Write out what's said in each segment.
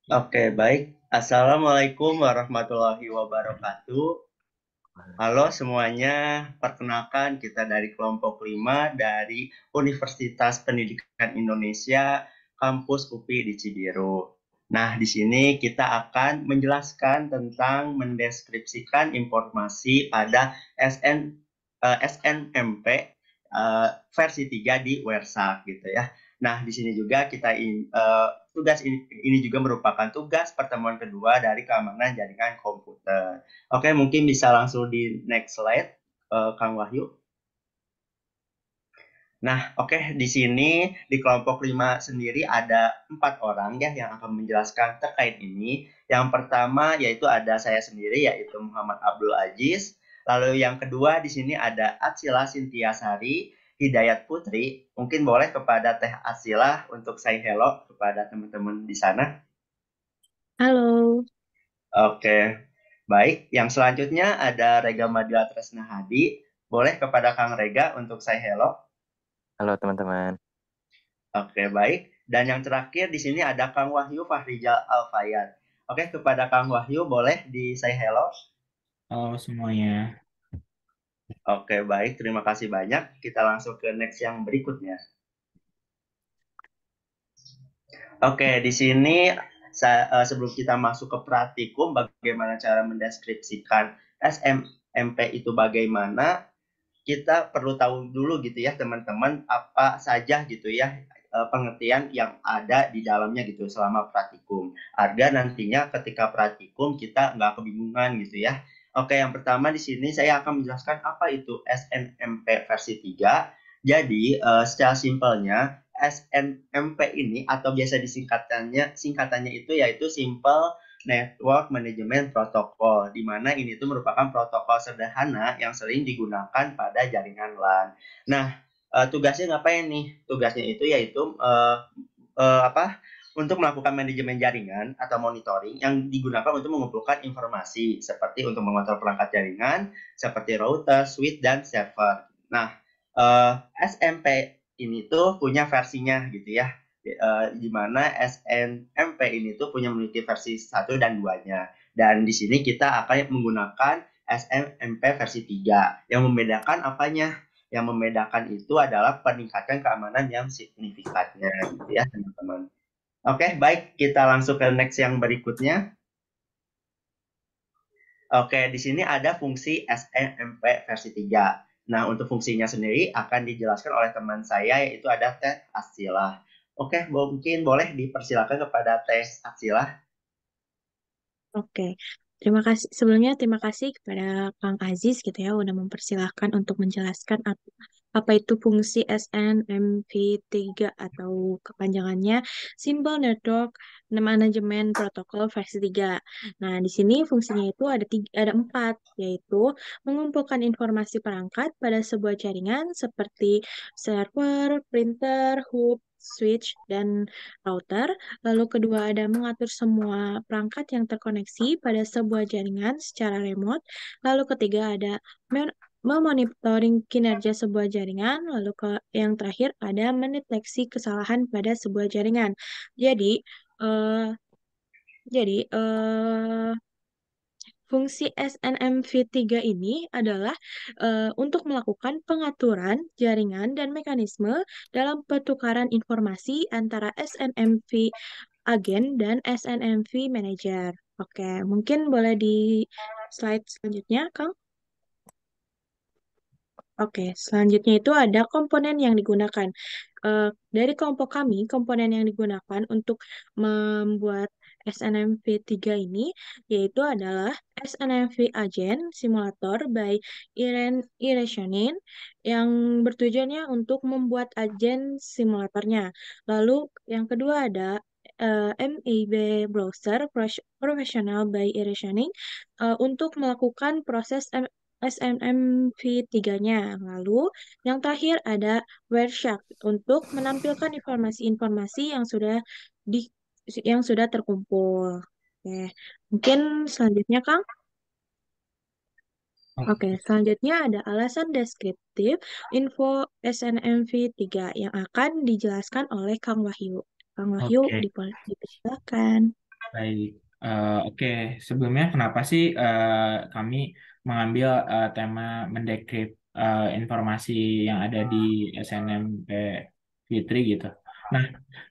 Oke, baik. Assalamualaikum warahmatullahi wabarakatuh. Halo semuanya, perkenalkan kita dari kelompok 5 dari Universitas Pendidikan Indonesia, Kampus UPI di Cibiru. Nah, di sini kita akan menjelaskan tentang mendeskripsikan informasi pada SNMP versi 3 di Wersak gitu ya. Nah, di sini juga tugas ini juga merupakan tugas pertemuan kedua dari keamanan jaringan komputer. Oke, mungkin bisa langsung di next slide, Kang Wahyu. Nah, oke, di sini di kelompok 5 sendiri ada 4 orang ya yang akan menjelaskan terkait ini. Yang pertama yaitu ada saya sendiri yaitu Muhammad Abdul Aziz. Lalu yang kedua di sini ada Atsila Sintiasari Hidayat Putri. Mungkin boleh kepada Teh Atsila untuk say hello kepada teman-teman di sana. Halo, Oke, baik. Yang selanjutnya ada Rega Madila Tresna Hadi. Boleh kepada Kang Rega untuk say hello. Halo teman-teman. Oke, baik. Dan yang terakhir di sini ada Kang Wahyu Fahrijal Alfayat. Oke, kepada Kang Wahyu boleh di say hello. Halo semuanya. Oke, baik. Terima kasih banyak. Kita langsung ke next yang berikutnya. Oke, di sini sebelum kita masuk ke praktikum, bagaimana cara mendeskripsikan SMMP itu bagaimana, kita perlu tahu dulu gitu ya teman-teman apa saja gitu ya pengertian yang ada di dalamnya gitu selama praktikum agar nantinya ketika praktikum kita nggak kebingungan gitu ya. Oke, yang pertama di sini saya akan menjelaskan apa itu SNMP versi 3. Jadi secara simpelnya SNMP ini atau biasa singkatannya itu yaitu Simple Network Management Protocol, di mana ini tuh merupakan protokol sederhana yang sering digunakan pada jaringan LAN. Nah, tugasnya ngapain nih? Tugasnya itu yaitu apa? Untuk melakukan manajemen jaringan atau monitoring yang digunakan untuk mengumpulkan informasi seperti untuk mengontrol perangkat jaringan seperti router, switch, dan server. Nah, SMP ini tuh punya versinya gitu ya, di mana SNMP ini tuh punya memiliki versi 1 dan 2-nya. Dan di sini kita akan menggunakan SNMP versi 3. Yang membedakan apanya? Yang membedakan itu adalah peningkatan keamanan yang signifikannya gitu ya teman-teman. Oke, baik, kita langsung ke next yang berikutnya. Oke, di sini ada fungsi SNMP versi 3. Nah, untuk fungsinya sendiri akan dijelaskan oleh teman saya, yaitu ada Teh Asila. Oke, mungkin boleh dipersilakan kepada Teh Asila. oke. Terima kasih sebelumnya terima kasih kepada Kang Aziz gitu ya udah mempersilahkan untuk menjelaskan apa itu fungsi SNMP3 atau kepanjangannya Simple Network Management Protocol versi 3. Nah, di sini fungsinya itu ada 4, yaitu mengumpulkan informasi perangkat pada sebuah jaringan seperti server, printer, hub, switch, dan router. Lalu kedua ada mengatur semua perangkat yang terkoneksi pada sebuah jaringan secara remote. Lalu ketiga ada memonitoring kinerja sebuah jaringan. Lalu yang terakhir ada mendeteksi kesalahan pada sebuah jaringan. Jadi, eh, jadi, fungsi SNMV3 ini adalah untuk melakukan pengaturan jaringan dan mekanisme dalam pertukaran informasi antara SNMV agen dan SNMV manager. Oke, mungkin boleh di slide selanjutnya, Kang. Oke, selanjutnya itu ada komponen yang digunakan. Dari kelompok kami, komponen yang digunakan untuk membuat SNMV3 ini yaitu adalah SNMV Agent Simulator by Irrationing yang bertujuannya untuk membuat agen simulatornya. Lalu yang kedua ada MIB Browser Professional by Irrationing untuk melakukan proses SNMV3-nya. Lalu, yang terakhir ada Wireshark untuk menampilkan informasi-informasi di yang sudah terkumpul. Oke, mungkin selanjutnya, Kang. Oke, selanjutnya ada alasan deskriptif info SNMV3 yang akan dijelaskan oleh Kang Wahyu. Kang Wahyu, Oke, dipersilakan. Baik. Oke. Sebelumnya kenapa sih kami mengambil tema mendekrip informasi yang ada di SNMP Fitri gitu. Nah,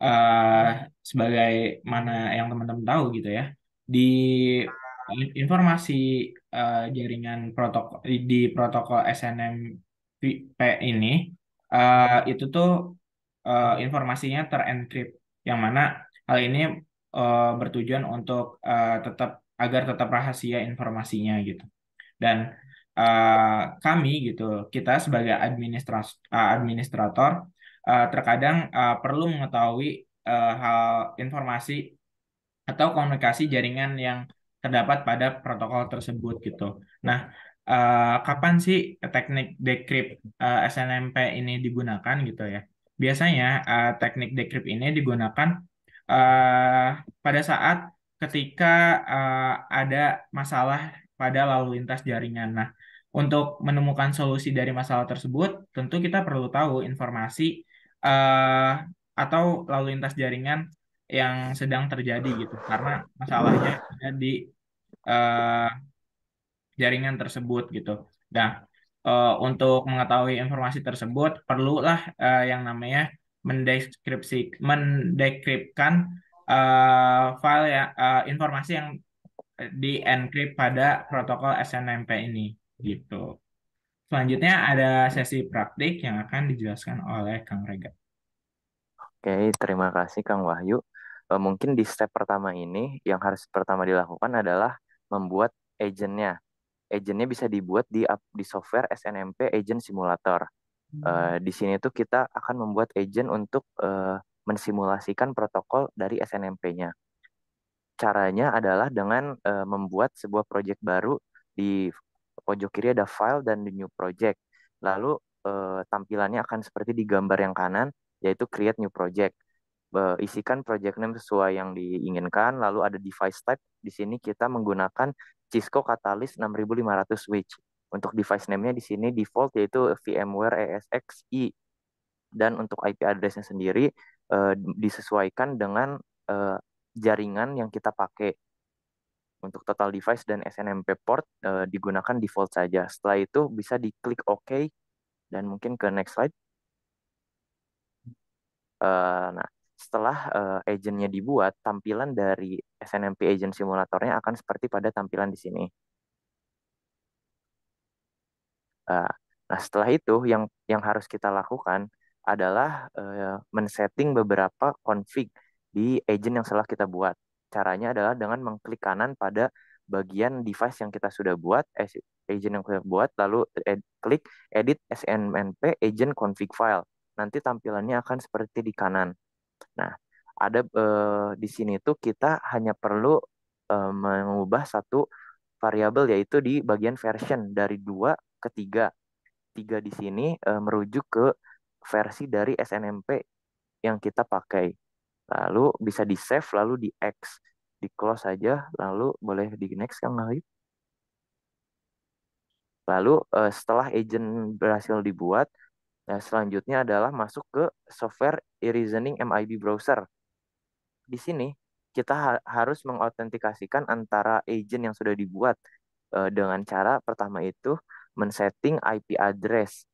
eh, sebagai mana yang teman-teman tahu gitu ya, di informasi jaringan protokol di protokol SNMP ini itu tuh informasinya terenkrip, yang mana hal ini bertujuan untuk tetap agar tetap rahasia informasinya gitu. Dan kami gitu, kita sebagai administrator terkadang perlu mengetahui hal informasi atau komunikasi jaringan yang terdapat pada protokol tersebut gitu. Nah, kapan sih teknik decrypt SNMP ini digunakan gitu ya? Biasanya teknik decrypt ini digunakan eh, pada saat ketika ada masalah pada lalu lintas jaringan. Nah, untuk menemukan solusi dari masalah tersebut, tentu kita perlu tahu informasi eh, atau lalu lintas jaringan yang sedang terjadi gitu, karena masalahnya ada di eh, jaringan tersebut gitu. Nah, untuk mengetahui informasi tersebut perlulah yang namanya mendekripkan file ya, informasi yang di encrypt pada protokol SNMP ini gitu. Selanjutnya ada sesi praktik yang akan dijelaskan oleh Kang Rega. Oke, terima kasih Kang Wahyu. Mungkin di step pertama ini yang harus pertama dilakukan adalah membuat agentnya. Agentnya bisa dibuat di software SNMP Agent Simulator. Di sini tuh kita akan membuat agent untuk mensimulasikan protokol dari SNMP-nya. Caranya adalah dengan membuat sebuah project baru. Di pojok kiri ada file dan di new project. Lalu tampilannya akan seperti di gambar yang kanan, yaitu create new project. Isikan project name sesuai yang diinginkan, lalu ada device type. Di sini kita menggunakan Cisco Catalyst 6500 switch. Untuk device name-nya di sini default yaitu VMware ESXi. Dan untuk IP address-nya sendiri disesuaikan dengan jaringan yang kita pakai. Untuk total device dan SNMP port digunakan default saja. Setelah itu bisa diklik OK dan mungkin ke next slide. Nah, setelah agentnya dibuat, tampilan dari SNMP Agent Simulatornya akan seperti pada tampilan di sini. Nah, setelah itu yang harus kita lakukan adalah men-setting beberapa config di agent yang telah kita buat. Caranya adalah dengan mengklik kanan pada bagian device yang kita sudah buat, agent yang kita buat, lalu klik Edit SNMP Agent Config File. Nanti tampilannya akan seperti di kanan. Nah, ada di sini tuh kita hanya perlu mengubah satu variabel, yaitu di bagian version dari 2 ke 3. 3 di sini merujuk ke versi dari SNMP yang kita pakai. Lalu bisa di save, lalu di X, di close saja, lalu boleh di next Kang Nahib. Lalu setelah agent berhasil dibuat, selanjutnya adalah masuk ke software e-reasoning MIB browser. Di sini kita harus mengautentikasikan antara agent yang sudah dibuat dengan cara pertama itu men-setting IP address.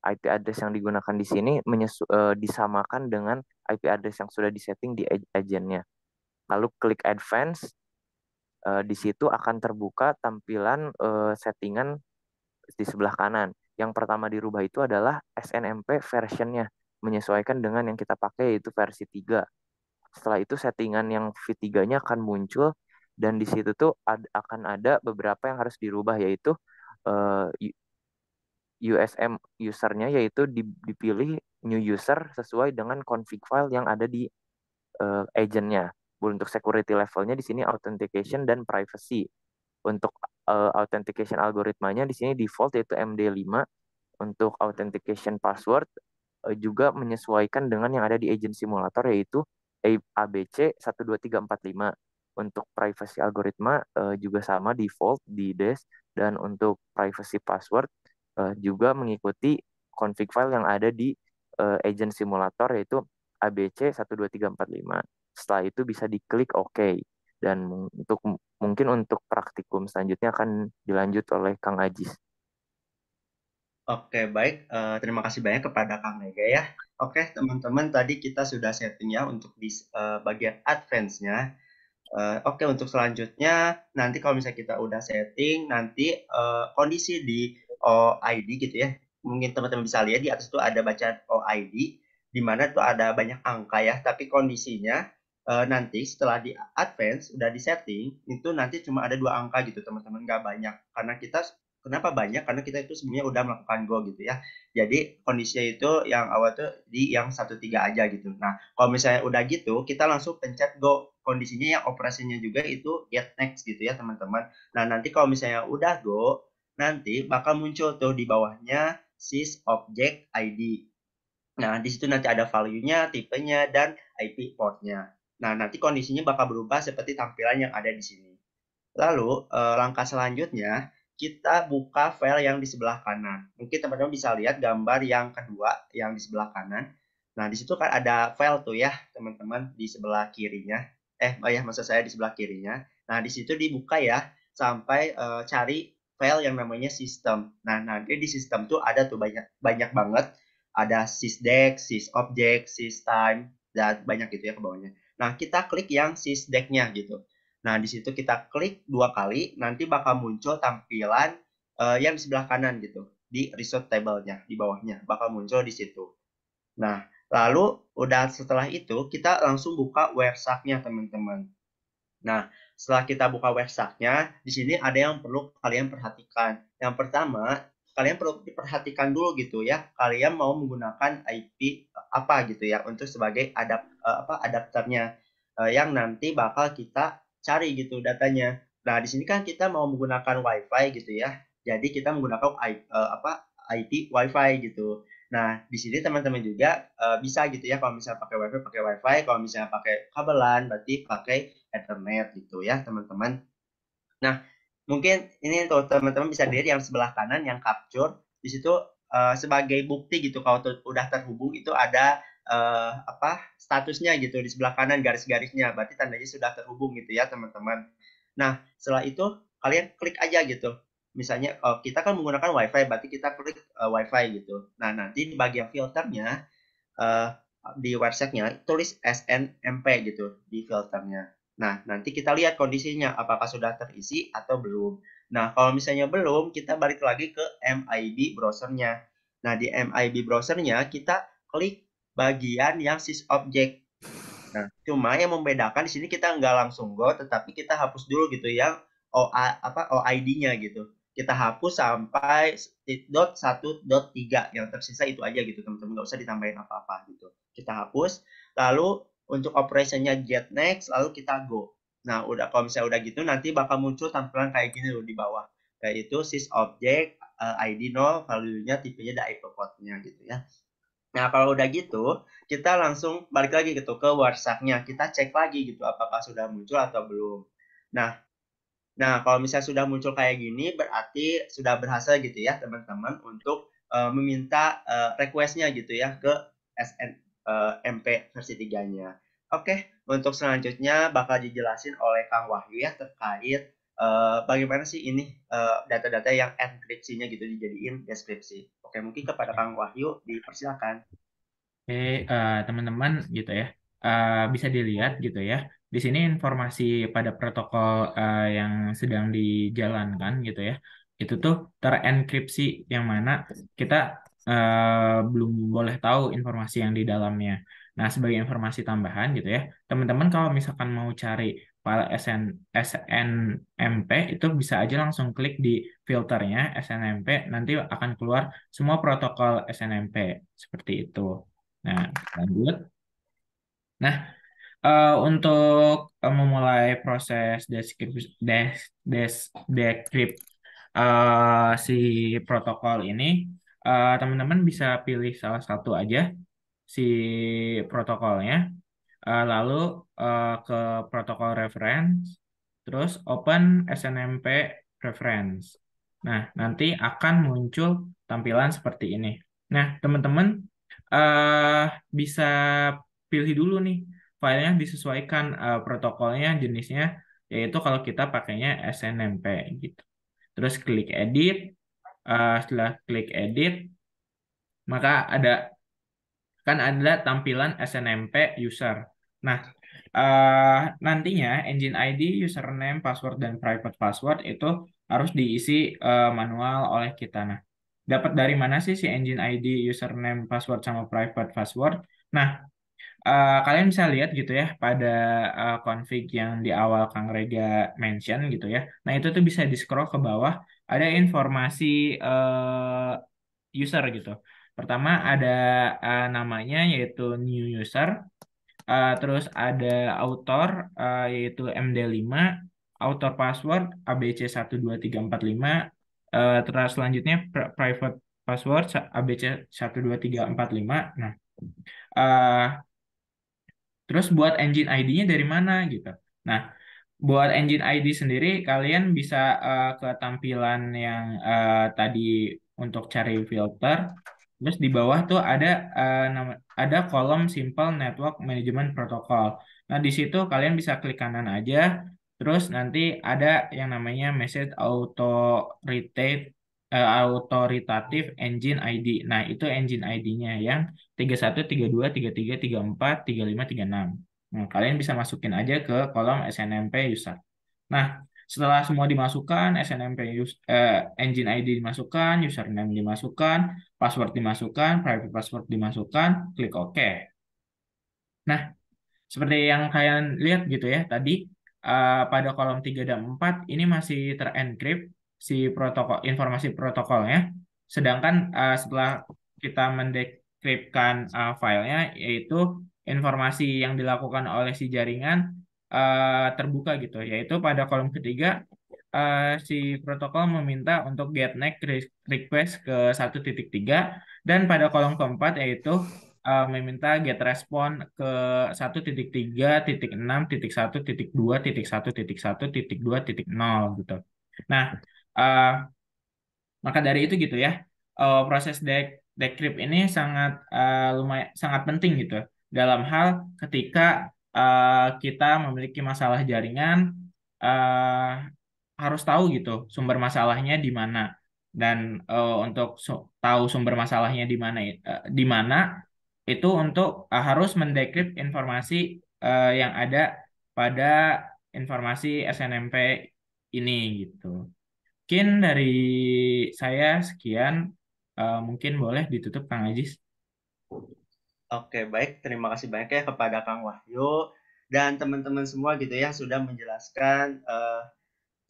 IP address yang digunakan di sini disamakan dengan IP address yang sudah disetting di agentnya. Lalu klik advance, di situ akan terbuka tampilan settingan di sebelah kanan. Yang pertama dirubah itu adalah SNMP versionnya, menyesuaikan dengan yang kita pakai yaitu versi 3. Setelah itu settingan yang V3-nya akan muncul, dan di situ tuh akan ada beberapa yang harus dirubah, yaitu USM usernya, yaitu dipilih new user sesuai dengan config file yang ada di agentnya. Untuk security levelnya di sini authentication dan privacy. Untuk authentication algoritmanya di sini default yaitu MD5. Untuk authentication password juga menyesuaikan dengan yang ada di agent simulator, yaitu ABC 12345. Untuk privacy algoritma juga sama default di DES, dan untuk privacy password juga mengikuti config file yang ada di agent simulator, yaitu ABC 12345. Setelah itu bisa diklik OK. Dan mungkin untuk praktikum selanjutnya akan dilanjut oleh Kang Ajis. Oke, baik. Terima kasih banyak kepada Kang Mega ya. Oke, teman-teman, tadi kita sudah setting ya untuk di bagian advance-nya. Oke, untuk selanjutnya, nanti kalau misalnya kita udah setting, nanti kondisi di OID gitu ya. Mungkin teman-teman bisa lihat di atas itu ada bacaan OID, di mana tuh ada banyak angka ya, tapi kondisinya nanti setelah di advance, udah di setting, itu nanti cuma ada 2 angka gitu teman-teman, nggak banyak. Karena kita Kenapa banyak? Karena kita itu sebenarnya udah melakukan go gitu ya. Jadi kondisinya itu yang awal tuh di yang 13 aja gitu. Nah, kalau misalnya udah gitu, kita langsung pencet go. Kondisinya yang operasinya juga itu get next gitu ya teman-teman. Nah, nanti kalau misalnya udah go, nanti bakal muncul tuh di bawahnya sys object ID. Nah, di situ nanti ada value-nya, tipenya, dan IP port-nya. Nah, nanti kondisinya bakal berubah seperti tampilan yang ada di sini. Lalu, langkah selanjutnya, kita buka file yang di sebelah kanan. Mungkin teman-teman bisa lihat gambar yang kedua yang di sebelah kanan. Nah, di situ kan ada file tuh ya, teman-teman, di sebelah kirinya. Ya, maksud saya di sebelah kirinya. Nah, di situ dibuka ya, sampai cari file yang namanya system. Nah, nanti di system tuh ada tuh banyak banget. Ada sysdex, sysobject, systime, dan banyak gitu ya ke bawahnya. Nah, kita klik yang sysdex-nya gitu. Nah, di situ kita klik 2 kali, nanti bakal muncul tampilan yang di sebelah kanan gitu, di result table-nya, di bawahnya, bakal muncul di situ. Nah, lalu udah setelah itu, kita langsung buka WordSack-nya, teman-teman. Nah, setelah kita buka WordSack-nya, di sini ada yang perlu kalian perhatikan. Yang pertama, kalian perlu diperhatikan dulu gitu ya, kalian mau menggunakan IP apa gitu ya, untuk sebagai adapternya, yang nanti bakal kita cari gitu datanya. Nah, di sini kan kita mau menggunakan WiFi gitu ya, jadi kita menggunakan IP WiFi gitu. Nah, di sini teman-teman juga bisa gitu ya, kalau misalnya pakai WiFi, kalau misalnya pakai kabelan, berarti pakai Ethernet gitu ya, teman-teman. Nah, mungkin ini tuh teman-teman bisa lihat yang sebelah kanan yang capture, di situ sebagai bukti gitu kalau udah terhubung itu ada statusnya gitu di sebelah kanan garis-garisnya, berarti tandanya sudah terhubung gitu ya, teman-teman. Nah, setelah itu kalian klik aja gitu. Misalnya kita kan menggunakan WiFi, berarti kita klik WiFi gitu. Nah, nanti di bagian filternya uh, di websitenya tulis SNMP gitu di filternya. Nah, nanti kita lihat kondisinya apakah sudah terisi atau belum. Nah, kalau misalnya belum, kita balik lagi ke MIB browsernya. Nah, di MIB browsernya kita klik bagian yang sysobject. Nah, cuma yang membedakan di sini kita nggak langsung go, tetapi kita hapus dulu gitu yang OID-nya gitu. Kita hapus sampai .1.3 yang tersisa itu aja gitu teman-teman, nggak usah ditambahin apa-apa gitu. Kita hapus, lalu untuk operationnya get next, lalu kita go. Nah, udah kalau misalnya udah gitu nanti bakal muncul tampilan kayak gini loh di bawah, yaitu sysobject ID 0, value-nya, tipenya, dan IP port-nya gitu ya. Nah, kalau udah gitu, kita langsung balik lagi gitu ke WhatsApp-nya. Kita cek lagi gitu apakah sudah muncul atau belum. Nah, kalau misalnya sudah muncul kayak gini, berarti sudah berhasil gitu ya teman-teman untuk meminta request-nya gitu ya ke SNMP versi 3-nya. Oke, untuk selanjutnya bakal dijelasin oleh Kang Wahyu ya terkait bagaimana sih ini data-data yang enkripsinya gitu dijadiin deskripsi. Oke, mungkin kepada Kang Wahyu dipersilakan. Oke, teman-teman gitu ya, bisa dilihat gitu ya. Di sini informasi pada protokol yang sedang dijalankan gitu ya, itu tuh terenkripsi yang mana kita belum boleh tahu informasi yang di dalamnya. Nah, sebagai informasi tambahan gitu ya, teman-teman kalau misalkan mau cari file SNMP itu bisa aja langsung klik di filternya SNMP, nanti akan keluar semua protokol SNMP seperti itu. Nah, lanjut. Nah, untuk memulai proses decrypt si protokol ini, teman-teman bisa pilih salah satu aja si protokolnya, lalu ke protokol reference, terus open SNMP reference. Nah, nanti akan muncul tampilan seperti ini. Nah, teman-teman bisa pilih dulu nih filenya, disesuaikan protokolnya, jenisnya yaitu kalau kita pakainya SNMP gitu. Terus klik edit, setelah klik edit, maka ada tampilan SNMP user. Nah, nantinya engine ID, username, password, dan private password itu harus diisi manual oleh kita. Nah, dapat dari mana sih si engine ID, username, password, sama private password? Nah, kalian bisa lihat gitu ya pada config yang di awal Kang Rega mention gitu ya. Nah, itu tuh bisa di-scroll ke bawah, ada informasi user gitu. Pertama ada namanya yaitu new user. Terus ada author yaitu MD5, author password ABC12345, terus selanjutnya private password ABC12345. Nah, eh, terus buat engine ID-nya dari mana gitu. Nah, buat engine ID sendiri kalian bisa ke tampilan yang tadi untuk cari filter. Terus di bawah tuh ada kolom Simple Network Management Protocol. Nah, di situ kalian bisa klik kanan aja. Terus nanti ada yang namanya Message Authoritative Engine ID. Nah, itu engine ID-nya yang 31, 32, 33, 34, 35, 36. Nah, kalian bisa masukin aja ke kolom SNMP user. Nah, setelah semua dimasukkan, engine ID dimasukkan, username dimasukkan, password dimasukkan, private password dimasukkan, klik OK. Nah, seperti yang kalian lihat gitu ya tadi, pada kolom 3 dan 4 ini masih terenkrip si informasi protokolnya. Sedangkan setelah kita mendekripkan filenya, yaitu informasi yang dilakukan oleh si jaringan terbuka gitu, yaitu pada kolom ketiga si protokol meminta untuk get next request ke 1.3, dan pada kolom keempat yaitu meminta get respon ke 1.3.6.1.2.1.1.1.2.0 gitu. Nah, eh, maka dari itu gitu ya, proses decrypt ini sangat penting gitu dalam hal ketika kita memiliki masalah jaringan, eh, harus tahu gitu sumber masalahnya di mana. Dan untuk tahu sumber masalahnya di mana itu untuk harus mendekrypt informasi yang ada pada informasi SNMP ini gitu. Mungkin dari saya sekian. Mungkin boleh ditutup Kang Ajis. Oke, baik. Terima kasih banyak ya kepada Kang Wahyu dan teman-teman semua gitu ya sudah menjelaskan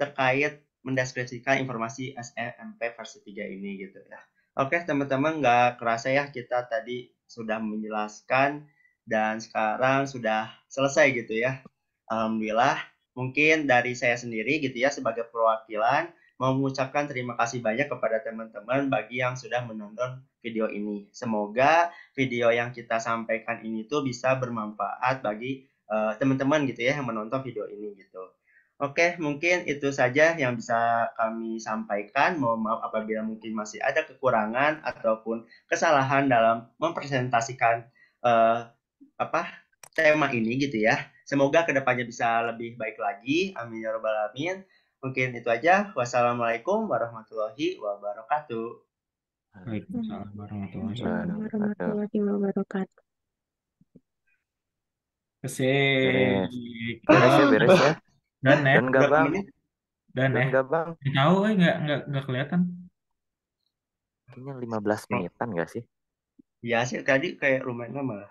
terkait mendeskripsikan informasi SNMP versi 3 ini gitu ya. Oke, teman-teman, nggak kerasa ya kita tadi sudah menjelaskan dan sekarang sudah selesai gitu ya. Alhamdulillah, mungkin dari saya sendiri gitu ya sebagai perwakilan mau mengucapkan terima kasih banyak kepada teman-teman bagi yang sudah menonton video ini. Semoga video yang kita sampaikan ini tuh bisa bermanfaat bagi teman-teman gitu ya yang menonton video ini gitu. Oke, mungkin itu saja yang bisa kami sampaikan. Mohon maaf apabila mungkin masih ada kekurangan ataupun kesalahan dalam mempresentasikan tema ini gitu ya. Semoga kedepannya bisa lebih baik lagi. Amin ya robbal alamin. Mungkin itu aja. Wassalamualaikum warahmatullahi wabarakatuh. Waalaikumsalam warahmatullahi Wabarakatuh. Warahmatullahi wabarakatuh. Beres. Asik. Beres ya, beres ya. Dan ya. Dan nggak Berapa bang? menit? Dan Dan ya. nggak bang? Tahu nggak kelihatan. Kayaknya 15 menitan nggak sih? Ya sih tadi kayak lumayan lama.